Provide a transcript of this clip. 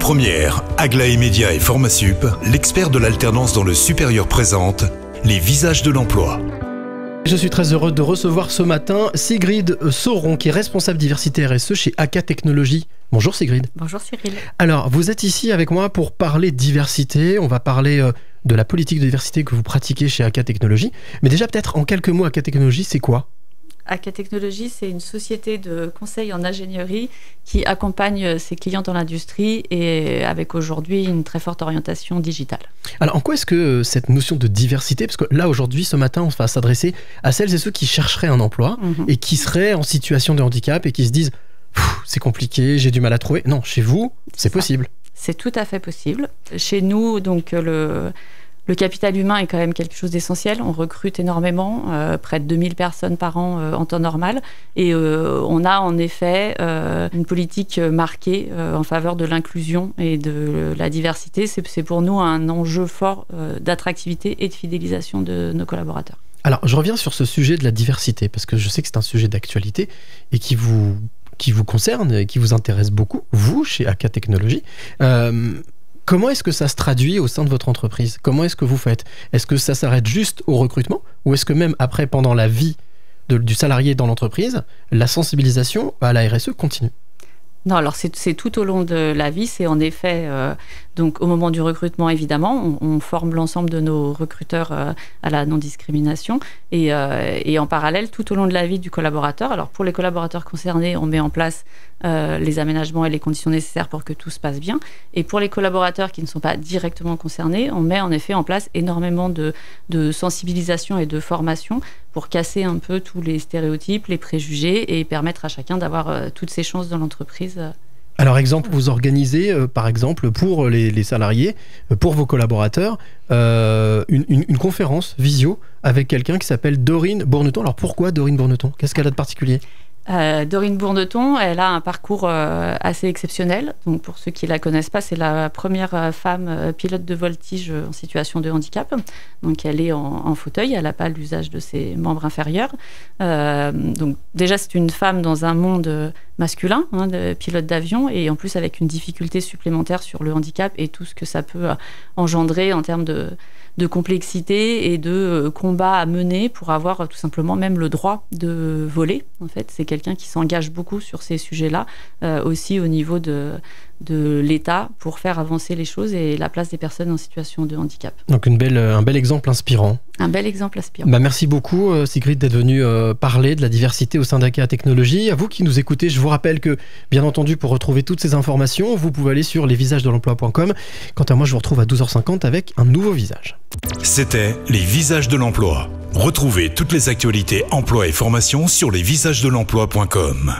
première, Aglaé Média et Formasup, l'expert de l'alternance dans le supérieur présente les visages de l'emploi. Je suis très heureux de recevoir ce matin Sigrid Sauron, qui est responsable diversité RSE chez AK Technologies. Bonjour Sigrid. Bonjour Cyril. Alors, vous êtes ici avec moi pour parler diversité. On va parler de la politique de diversité que vous pratiquez chez AK Technologies. Mais déjà, peut-être en quelques mots, AK Technologies, c'est quoi ? AK Technologies, c'est une société de conseil en ingénierie qui accompagne ses clients dans l'industrie et avec aujourd'hui une très forte orientation digitale. Alors, en quoi est-ce que cette notion de diversité, parce que là, aujourd'hui, ce matin, on va s'adresser à celles et ceux qui chercheraient un emploi et qui seraient en situation de handicap et qui se disent « c'est compliqué, j'ai du mal à trouver ». Non, chez vous, c'est possible. C'est tout à fait possible. Chez nous, donc, le capital humain est quand même quelque chose d'essentiel. On recrute énormément, près de 2000 personnes par an en temps normal. Et on a en effet une politique marquée en faveur de l'inclusion et de la diversité. C'est pour nous un enjeu fort d'attractivité et de fidélisation de nos collaborateurs. Alors, je reviens sur ce sujet de la diversité, parce que je sais que c'est un sujet d'actualité et qui vous concerne et qui vous intéresse beaucoup, vous, chez AK Technologies. Comment est-ce que ça se traduit au sein de votre entreprise ? Comment est-ce que vous faites ? Est-ce que ça s'arrête juste au recrutement ? Ou est-ce que même après, pendant la vie du salarié dans l'entreprise, la sensibilisation à la RSE continue ? Non, alors c'est tout au long de la vie. C'est en effet, donc au moment du recrutement, évidemment, on forme l'ensemble de nos recruteurs à la non-discrimination et en parallèle, tout au long de la vie du collaborateur. Alors pour les collaborateurs concernés, on met en place les aménagements et les conditions nécessaires pour que tout se passe bien. Et pour les collaborateurs qui ne sont pas directement concernés, on met en effet en place énormément de sensibilisation et de formation pour casser un peu tous les stéréotypes, les préjugés et permettre à chacun d'avoir toutes ses chances dans l'entreprise. Alors, exemple, vous organisez, par exemple, pour les salariés, pour vos collaborateurs, une conférence visio avec quelqu'un qui s'appelle Dorine Bourneton. Alors, pourquoi Dorine Bourneton ? Qu'est-ce qu'elle a de particulier ? Dorine Bourneton, elle a un parcours assez exceptionnel. Donc, pour ceux qui ne la connaissent pas, c'est la première femme pilote de voltige en situation de handicap. Donc, elle est en fauteuil, elle n'a pas l'usage de ses membres inférieurs. Donc, déjà, c'est une femme dans un monde masculin, de pilote d'avion, et en plus avec une difficulté supplémentaire sur le handicap et tout ce que ça peut engendrer en termes de complexité et de combat à mener pour avoir tout simplement même le droit de voler. En fait, c'est quelqu'un qui s'engage beaucoup sur ces sujets-là, aussi au niveau de l'État pour faire avancer les choses et la place des personnes en situation de handicap. Donc un bel exemple inspirant. Un bel exemple inspirant. Merci beaucoup Sigrid d'être venue parler de la diversité au sein d'AK Technologies. À vous qui nous écoutez, je vous rappelle que, bien entendu, pour retrouver toutes ces informations, vous pouvez aller sur lesvisagesdelemploi.com. Quant à moi, je vous retrouve à 12h50 avec un nouveau visage. C'était Les Visages de l'Emploi. Retrouvez toutes les actualités emploi et formation sur lesvisagesdelemploi.com.